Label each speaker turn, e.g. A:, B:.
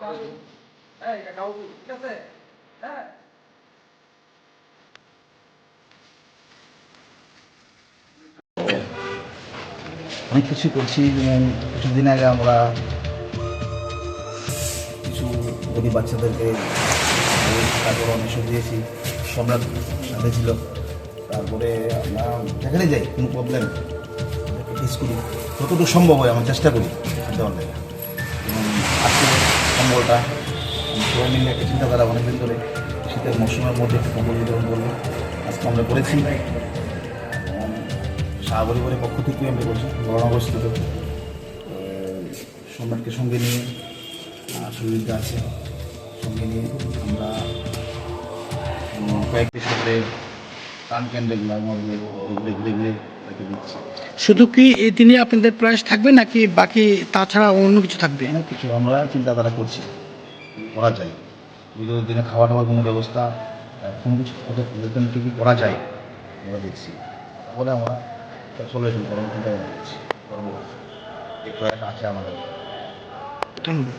A: অনেক কিছু করছি, যেমন কিছুদিন আগে আমরা কিছু গরিব বাচ্চাদেরকে তারপর অনেক দিয়েছি, সম্রাট সাথে ছিল। তারপরে আমরা যেখানে যাই কোনো প্রবলেম ফেস করি, যতটুকু সম্ভব হয় আমরা চেষ্টা করি দেওয়ার লাগে। এবং আজকে সম্ভবটা সবাই মিলে একটা চিন্তাধারা অনেকদিন ধরে শীতের মৌসুমের মধ্যে একটু কম্বল বিতরণ করবো, আজকে আমরা করেছি। শাহ পরিবারের পক্ষ থেকে আমরা করছি করোনাগ্রস্ত সম্রাটকে সঙ্গে নিয়ে, সুবিধা আছে সঙ্গে নিয়ে আমরা কয়েকটি সাথে টান ক্যান্ডেলগুলো ঘুরে তাকে দিচ্ছি।
B: শুধু কি এই দিনে আপনাদের প্রয়াস থাকবে নাকি বাকি তাছাড়া অন্য কিছু থাকবে?
A: অনেক কিছু আমরা চিন্তাধারা করছি করা যায়, বিগত দিনে খাওয়া দাওয়ার কোনো ব্যবস্থা কোনো কিছু কী করা যায় আমরা দেখছি, বলে আমরা সলিউশন করার চিন্তা করছি করবো, এই প্রয়াস আছে আমাদের।
B: ধন্যবাদ।